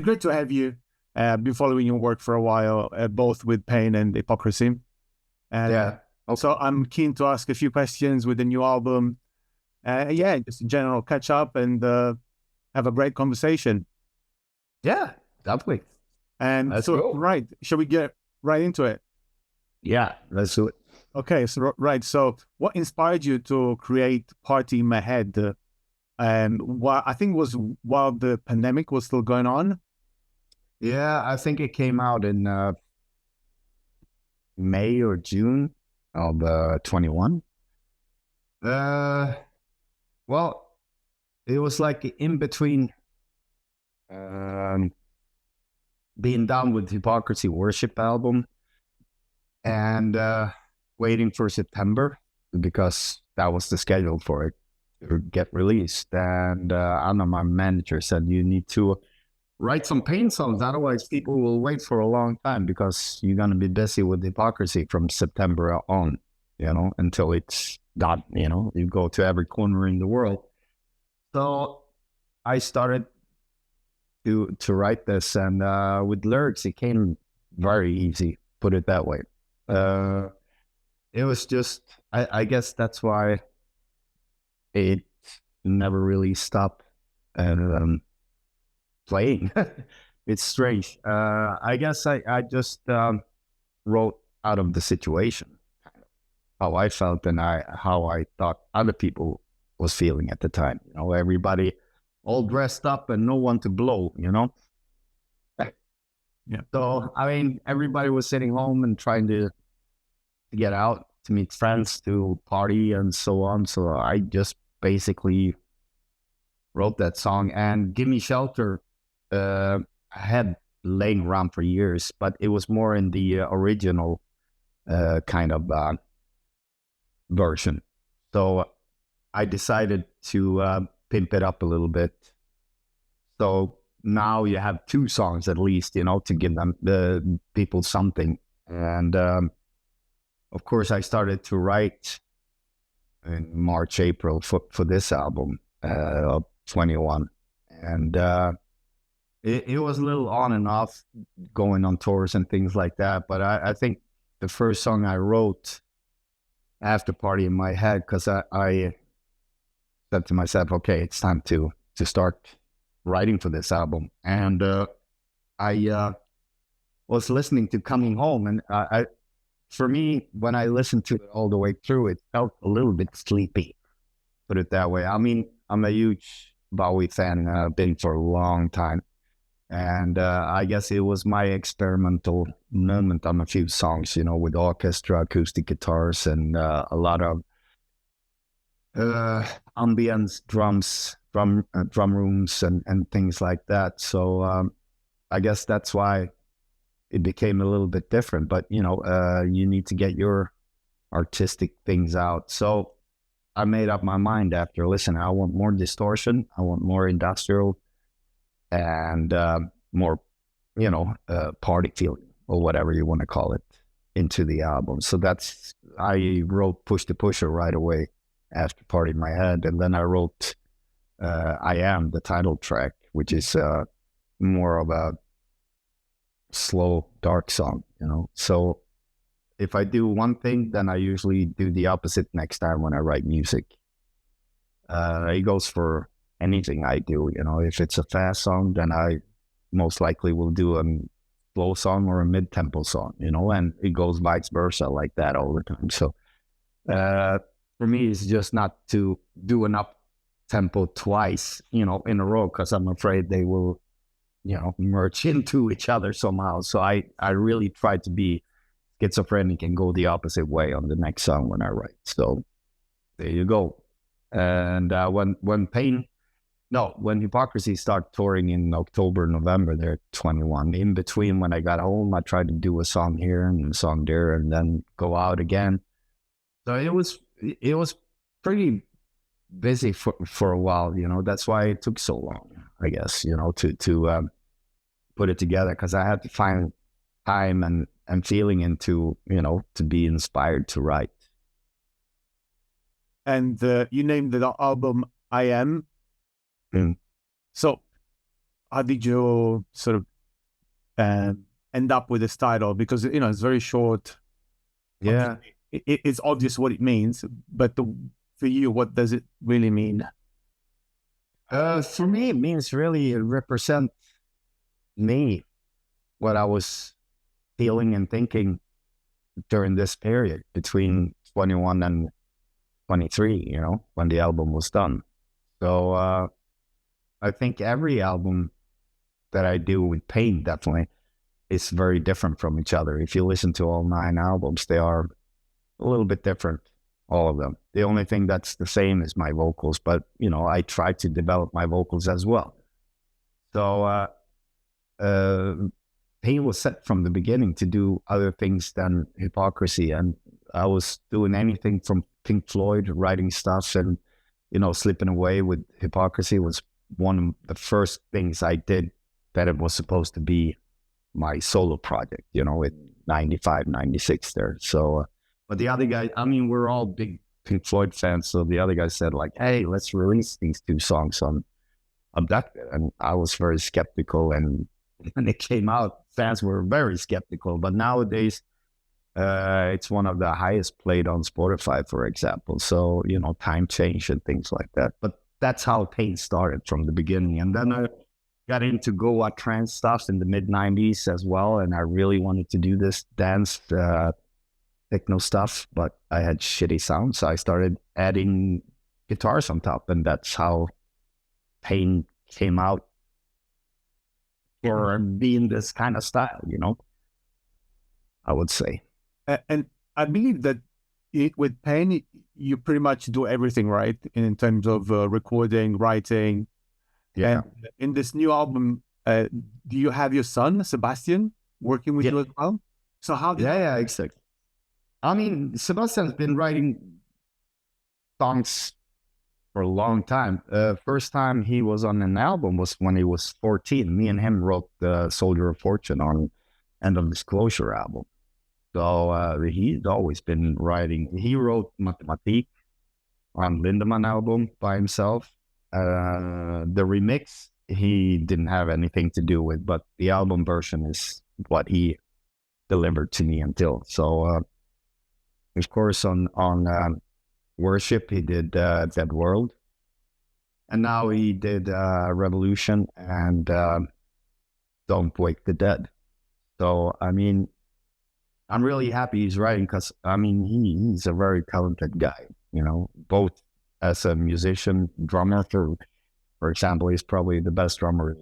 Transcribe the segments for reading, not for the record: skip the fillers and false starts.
great to have you. Been following your work for a while, both with Pain and Hypocrisy. And Yeah. Okay. so I'm keen to ask a few questions with the new album. Just in general, catch up and have a great conversation. Yeah, definitely. And Let's so, go. right, shall we get right into it? Yeah, let's do it. Okay, so right. So, what inspired you to create Party in My Head? And what I think was while the pandemic was still going on. Yeah, I think it came out in May or June of 21. Well, it was like in between being done with Hypocrisy Worship album and waiting for September because that was the schedule for it to get released. And I know my manager said you need to write some Pain songs, otherwise people will wait for a long time because you're going to be busy with Hypocrisy from September on, until it's done. You go to every corner in the world. So I started to write this, and with lyrics it came very easy, put it that way. It was just, I guess that's why it never really stopped playing. It's strange. I guess I just wrote out of the situation, how I felt and how I thought other people was feeling at the time. Everybody all dressed up and no one to blow, Yeah. So, I mean, everybody was sitting home and trying to get out, to meet friends, to party and so on. So I just basically wrote that song. And Give Me Shelter, I had laying around for years, but it was more in the original kind of version. So I decided to pimp it up a little bit. So now you have two songs at least, to give them the people something. And of course, I started to write in March, April for this album of 21. And it was a little on and off going on tours and things like that. But I think the first song I wrote after Party in My Head, because I said to myself, okay, it's time to start writing for this album. And I was listening to Coming Home, and for me, when I listened to it all the way through, it felt a little bit sleepy, put it that way. I mean, I'm a huge Bowie fan, been for a long time. And I guess it was my experimental moment on a few songs, with orchestra, acoustic guitars, and a lot of ambience drums, drum rooms, and things like that. So I guess that's why it became a little bit different. But you need to get your artistic things out. So I made up my mind after listening. I want more distortion. I want more industrial, and more, party feeling or whatever you want to call it into the album. So I wrote Push the Pusher right away after Party in My Head. And then I wrote I Am, the title track, which is more of a slow, dark song, So if I do one thing, then I usually do the opposite next time when I write music. It goes for anything I do, if it's a fast song, then I most likely will do a slow song or a mid-tempo song, and it goes vice versa like that all the time. So for me, it's just not to do an up-tempo twice, in a row, because I'm afraid they will, merge into each other somehow. So I really try to be schizophrenic and go the opposite way on the next song when I write. So there you go. And when Hypocrisy started touring in October, November, they're 21. In between, when I got home, I tried to do a song here and a song there, and then go out again. So it was pretty busy for a while. That's why it took so long, I guess. To put it together, because I had to find time and feeling into to be inspired to write. And you named the album I Am. Mm. So how did you sort of end up with this title? Because it's very short. Yeah. Obviously, it's obvious what it means, but for you, what does it really mean? For me, it means really represent me, what I was feeling and thinking during this period between 21 and 23, when the album was done. So I think every album that I do with Pain definitely is very different from each other. If you listen to all 9 albums, they are a little bit different, all of them. The only thing that's the same is my vocals, but I try to develop my vocals as well. So Pain was set from the beginning to do other things than Hypocrisy, and I was doing anything from Pink Floyd, writing stuff, and slipping away with Hypocrisy was one of the first things I did that it was supposed to be my solo project, in 95, 96 there. So, but the other guy, I mean, we're all big Pink Floyd fans. So the other guy said like, hey, let's release these 2 songs on Abducted. And I was very skeptical. And when it came out, fans were very skeptical. But nowadays, it's one of the highest played on Spotify, for example. So, time change and things like that. But that's how Pain started from the beginning. And then I got into Goa trance stuff in the mid-90s as well. And I really wanted to do this dance techno stuff, but I had shitty sound. So I started adding guitars on top. And that's how Pain came out for being this kind of style, I would say. And I believe that with Pain, you pretty much do everything, right? In terms of recording, writing. Yeah. And in this new album, do you have your son, Sebastian, working with you as well? So how did Yeah, exactly. I mean, Sebastian's been writing songs for a long time. First time he was on an album was when he was 14. Me and him wrote the Soldier of Fortune on End of Disclosure album. So he's always been writing. He wrote Mathematique on Lindemann album by himself. The remix he didn't have anything to do with, but the album version is what he delivered to me until. So of course on Worship he did Dead World, and now he did Revolution and Don't Wake the Dead. So I mean, I'm really happy he's writing, because I mean he's a very talented guy, both as a musician, drummer. For example, he's probably the best drummer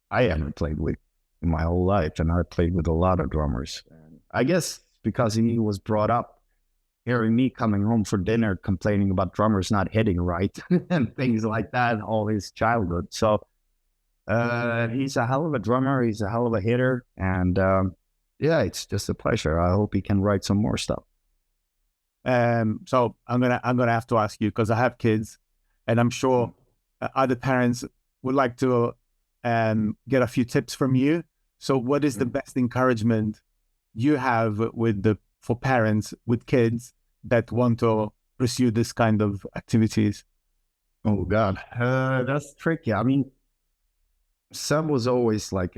I ever played with in my whole life, and I played with a lot of drummers. And I guess because he was brought up hearing me coming home for dinner complaining about drummers not hitting right and things like that all his childhood. So he's a hell of a drummer. He's a hell of a hitter, and yeah, it's just a pleasure. I hope he can write some more stuff. So I'm gonna have to ask you, because I have kids, and I'm sure other parents would like to get a few tips from you. So what is the best encouragement you have for parents with kids that want to pursue this kind of activities? Oh God, that's tricky. I mean, Sam was always like,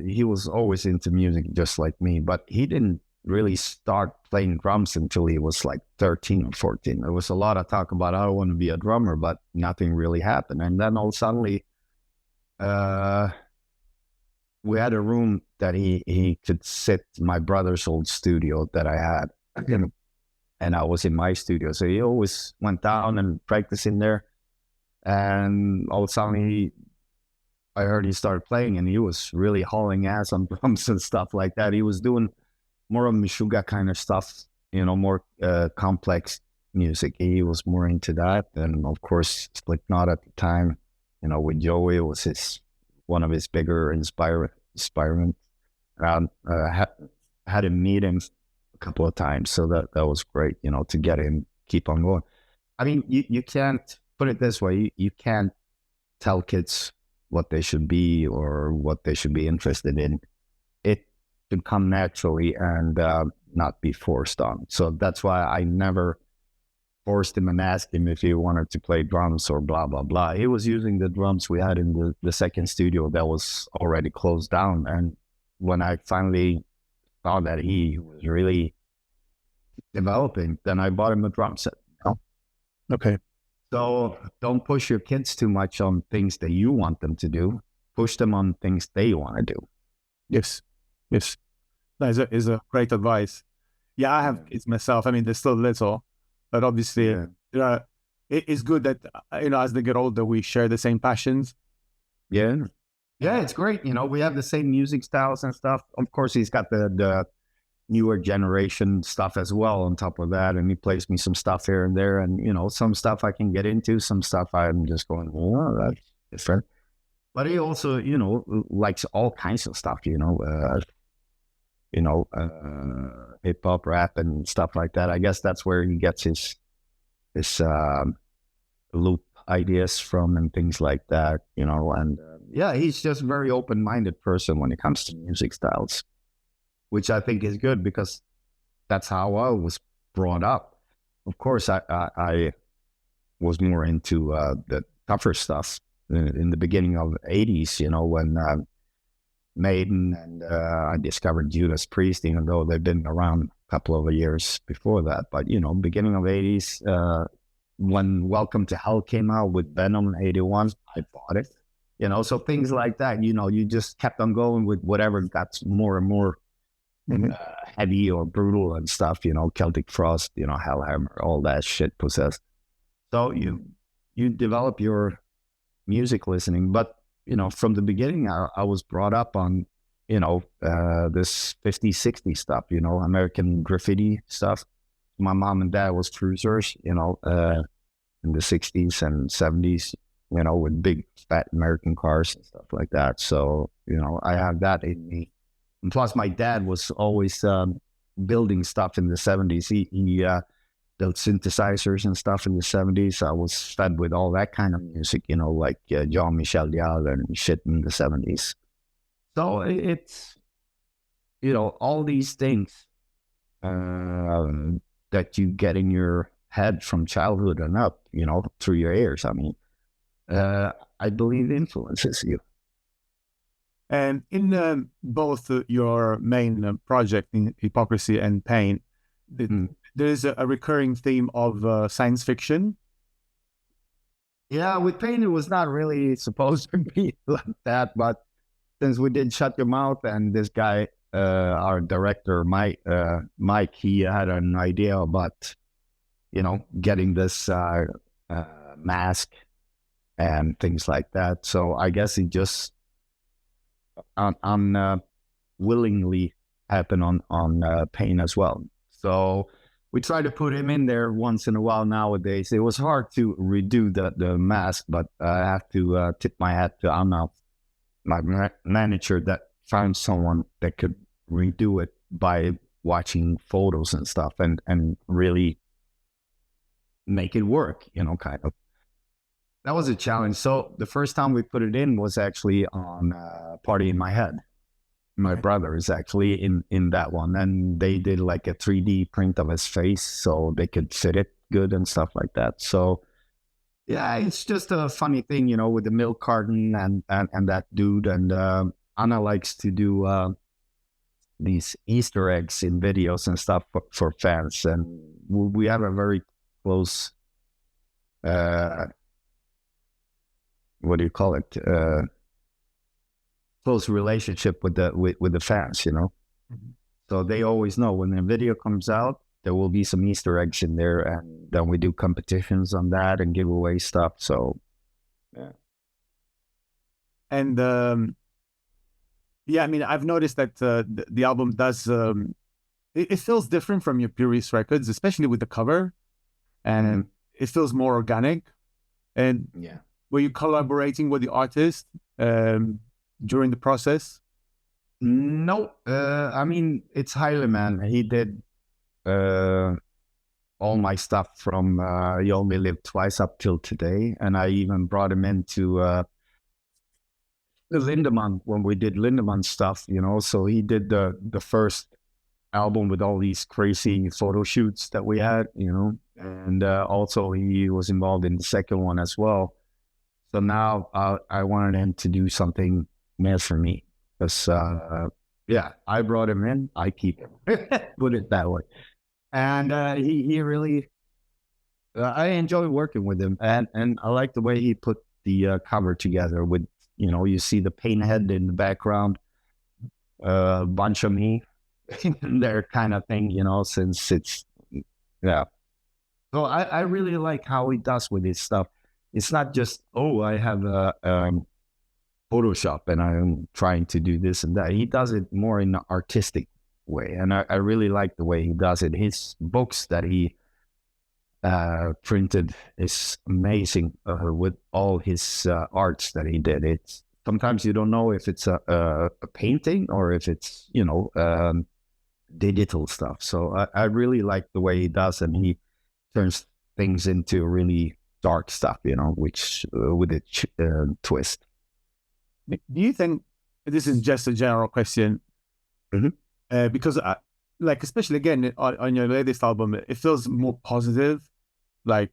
he was always into music just like me, but he didn't really start playing drums until he was like 13 or 14. There was a lot of talk about, I want to be a drummer, but nothing really happened. And then all suddenly, we had a room that he could sit in my brother's old studio that I had, and I was in my studio. So he always went down and practiced in there. And all of a sudden I heard he started playing, and he was really hauling ass on drums and stuff like that. He was doing more of Meshuggah kind of stuff, more complex music. He was more into that. And of course, Slipknot at the time, with Joey, was one of his bigger inspirement. Had him meet him a couple of times, so that was great, to get him keep on going. I mean, you can't put it this way. You can't tell kids what they should be or what they should be interested in. It should come naturally and not be forced on. So that's why I never forced him and asked him if he wanted to play drums or blah, blah, blah. He was using the drums we had in the second studio that was already closed down. And when I finally saw that he was really developing, then I bought him a drum set. Okay. So don't push your kids too much on things that you want them to do. Push them on things they want to do. Yes. That is a great advice. Yeah, I have kids myself. I mean, they're still little, but obviously, it's good that, as they get older, we share the same passions. Yeah, it's great. We have the same music styles and stuff. Of course, he's got the newer generation stuff as well on top of that, and he plays me some stuff here and there, and some stuff I can get into, some stuff I'm just going, oh, that's different. But he also, likes all kinds of stuff, hip hop, rap, and stuff like that. I guess that's where he gets his loop ideas from and things like that, and he's just a very open-minded person when it comes to music styles, which I think is good because that's how I was brought up. Of course, I was more into the tougher stuff in the beginning of the 80s, when Maiden and I discovered Judas Priest, even though they've been around a couple of years before that. But, beginning of the 80s, when Welcome to Hell came out with Venom in 81, I bought it. So things like that, you just kept on going with whatever got more and more heavy or brutal and stuff, Celtic Frost, Hellhammer, all that shit Possessed. So you develop your music listening, but from the beginning I was brought up on this 50s 60s stuff, American Graffiti stuff. My mom and dad was cruisers, in the 60s and 70s, with big fat American cars and stuff like that. So I have that in me. And plus my dad was always building stuff in the 70s. He built synthesizers and stuff in the 70s. I was fed with all that kind of music, like Jean-Michel Jarre and shit in the 70s. So it's, all these things that you get in your head from childhood and up, through your ears. I mean, I believe influences you. And in both your main project, in Hypocrisy and Pain, there is a recurring theme of science fiction. Yeah, with Pain, it was not really supposed to be like that, but since we did Shut Your Mouth, and this guy, our director, Mike, he had an idea about, getting this mask and things like that. So I guess it just willingly happened on Pain as well. So we try to put him in there once in a while nowadays. It was hard to redo the mask, but I have to tip my hat to Anna, my manager, that found someone that could redo it by watching photos and stuff and really make it work, kind of. That was a challenge. So the first time we put it in was actually on Party in My Head. My brother is actually in that one, and they did like a 3D print of his face so they could fit it good and stuff like that. So yeah, it's just a funny thing, with the milk carton and that dude. And Anna likes to do these Easter eggs in videos and stuff for fans, and we have a very close what do you call it? Close relationship with the fans, Mm-hmm. So they always know when a video comes out, there will be some Easter eggs in there, and then we do competitions on that and give away stuff. So, yeah. And I mean, I've noticed that the album does it feels different from your previous records, especially with the cover, and it feels more organic. And were you collaborating with the artist during the process? No, I mean, it's Haile, man. He did all my stuff from You Only Live Twice up till today, and I even brought him into the Lindemann when we did Lindemann stuff, So he did the first album with all these crazy photo shoots that we had, and also he was involved in the second one as well. So now I wanted him to do something more for me because yeah, I brought him in, I keep him. Put it that way. And he really, I enjoy working with him, and I like the way he put the cover together with, you know, you see the pain head in the background, a bunch of me there kind of thing, you know, since it's, yeah. So I really like how he does with his stuff. It's not just, oh, I have a Photoshop and I'm trying to do this and that. He does it more in an artistic way. And I really like the way he does it. His books that he printed is amazing with all his arts that he did. It's sometimes you don't know if it's a painting or if it's, you know, digital stuff. So I really like the way he does, and he turns things into really dark stuff, you know, which with a twist. Do you think, this is just a general question, because like, especially again on your latest album, it feels more positive, like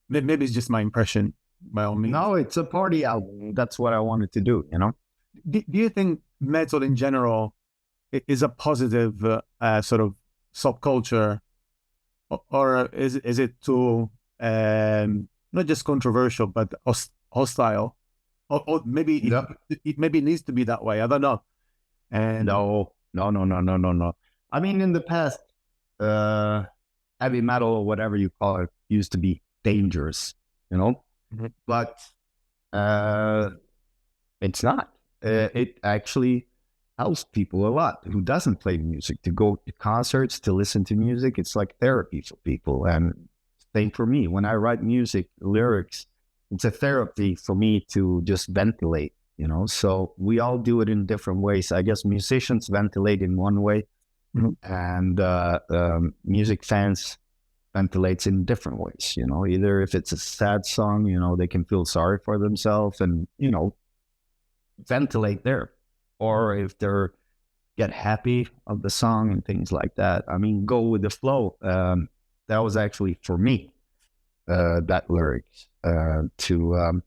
maybe it's just my impression by all means. No, it's a party album. That's what I wanted to do, you know. Do you think metal in general is a positive sort of subculture, or is it too not just controversial but hostile, or maybe it maybe needs to be that way? I don't know. And no. I mean, in the past, heavy metal or whatever you call it used to be dangerous, you know, but it's not. It actually helps people a lot who doesn't play music to go to concerts, to listen to music. It's like therapy for people. And same for me. When I write music, lyrics, it's a therapy for me to just ventilate, you know. So we all do it in different ways. I guess musicians ventilate in one way, and music fans ventilates in different ways, you know. Either if it's a sad song, you know, they can feel sorry for themselves and, you know, ventilate there. Or if they're get happy of the song and things like that. I mean, go with the flow. That was actually for me, that lyrics, to,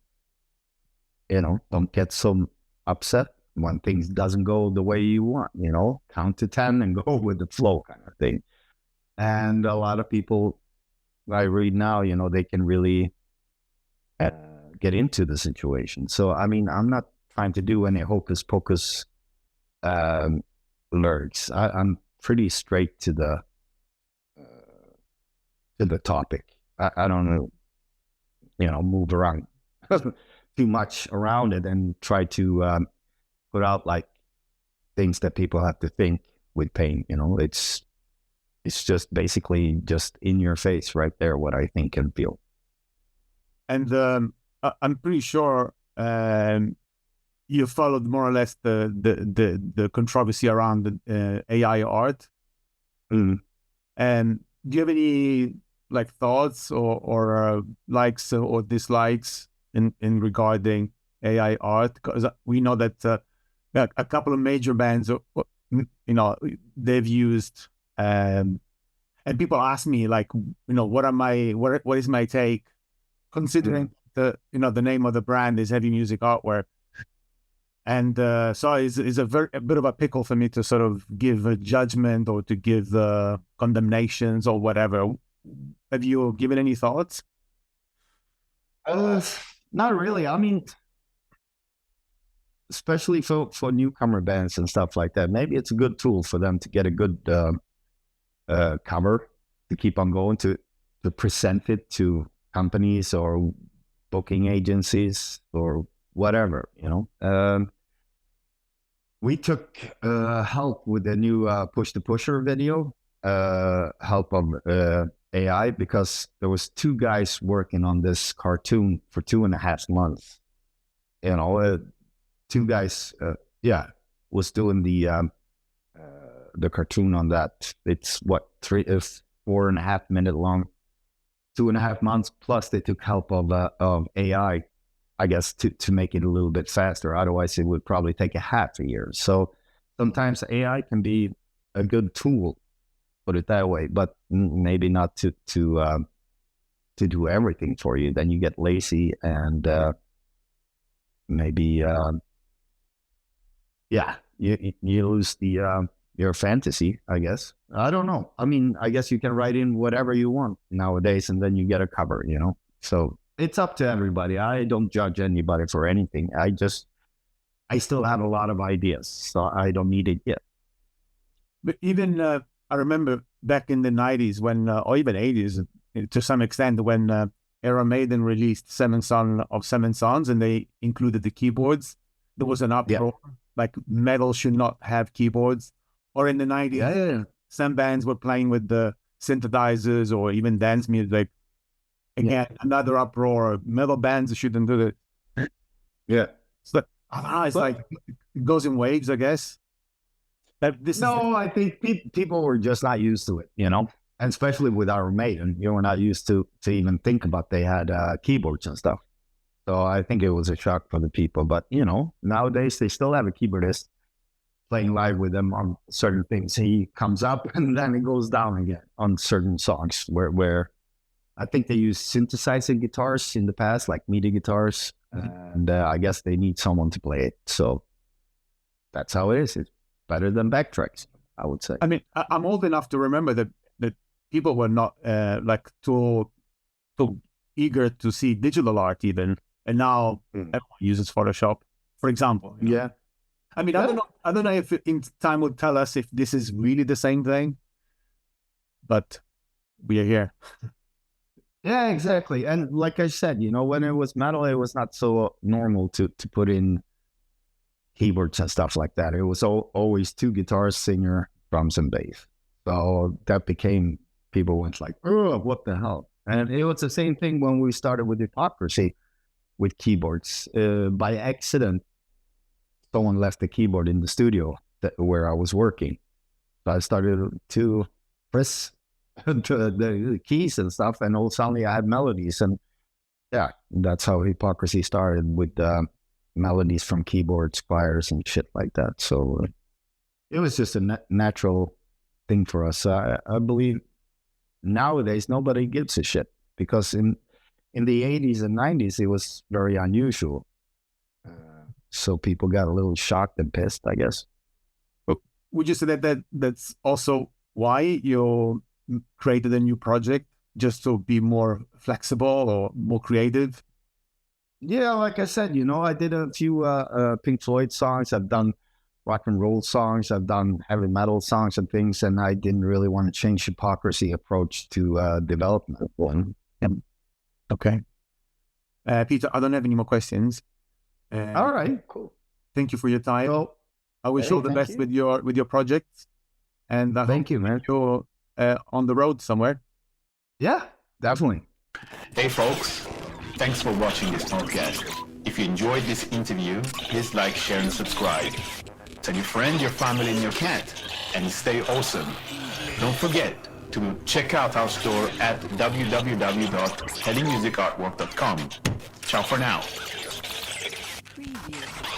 you know, don't get so upset when things doesn't go the way you want, you know, count to 10 and go with the flow kind of thing. And a lot of people I read now, you know, they can really get into the situation. So, I mean, I'm not trying to do any hocus pocus lyrics. I'm pretty straight to the topic. I don't know, you know, move around too much around it and try to put out like things that people have to think with pain. You know, it's just basically just in your face right there what I think and feel. And I'm pretty sure you followed more or less the controversy around the AI art. And do you have any like thoughts or likes or dislikes in regarding AI art? Because we know that a couple of major bands, you know, they've used, and people ask me like, you know, what is my take, considering the, you know, the name of the brand is heavy music artwork. And so it's a bit of a pickle for me to sort of give a judgment or to give condemnations or whatever. Have you given any thoughts? Not really. I mean, especially for newcomer bands and stuff like that, maybe it's a good tool for them to get a good cover to keep on going, to present it to companies or booking agencies or whatever, you know. We took help with the new Push the Pusher video, help of AI, because there was 2 guys working on this cartoon for 2.5 months. You know, 2 guys, was doing the cartoon on that. It's what, 4.5 minute long, 2.5 months. Plus they took help of AI, I guess, to make it a little bit faster. Otherwise, it would probably take a half a year. So sometimes AI can be a good tool put it that way. But maybe not to do everything for you. Then you get lazy and maybe you lose your fantasy, I guess. I don't know. I mean, I guess you can write in whatever you want nowadays, and then you get a cover, So it's up to everybody. I don't judge anybody for anything. I still have a lot of ideas, so I don't need it yet. But even I remember back in the 90s when, or even 80s to some extent, when Iron Maiden released Seven Sons, and they included the keyboards, there was an uproar, like metal should not have keyboards. Or in the 90s, some bands were playing with the synthesizers or even dance music. Again, another uproar. Metal bands shouldn't do it. Yeah. So it's like it goes in waves, I guess. I think people were just not used to it, and especially with Iron Maiden, you were not used to even think about they had keyboards and stuff. So I think it was a shock for the people. But nowadays they still have a keyboardist playing live with them on certain things. He comes up and then it goes down again on certain songs where I think they use synthesizer guitars in the past, like MIDI guitars, and I guess they need someone to play it. So that's how it is. It's better than backtracks, I would say. I mean, I'm old enough to remember that people were not like too eager to see digital art even, and now everyone uses Photoshop, for example. Yeah. I mean, I don't know if in time will tell us if this is really the same thing, but we are here. Yeah, exactly. And like I said, when it was metal, it was not so normal to put in keyboards and stuff like that. It was always two guitars, singer, drums, and bass. So that became, people went like, oh, what the hell? And it was the same thing when we started with Hypocrisy with keyboards. By accident, someone left the keyboard in the studio where I was working. So I started to press the keys and stuff, and all suddenly I had melodies. And yeah, that's how Hypocrisy started, with melodies from keyboards, choirs, and shit like that. So it was just a natural thing for us. I believe nowadays nobody gives a shit, because in the 80s and 90s it was very unusual. So people got a little shocked and pissed, I guess. But would you say that's also why you created a new project, just to be more flexible or more creative? Yeah, like I said, I did a few Pink Floyd songs. I've done rock and roll songs. I've done heavy metal songs and things, and I didn't really want to change Hypocrisy approach to development. Okay. Peter, I don't have any more questions. All right, cool. Thank you for your time. So, I wish you all the best with your projects, and thank you, man. You're on the road somewhere. Yeah, definitely. Hey folks, thanks for watching this podcast. If you enjoyed this interview, please like, share, and subscribe. Tell your friend, your family, and your cat, and stay awesome. Don't forget to check out our store at www.headingmusicartwork.com. Ciao for now. Preview.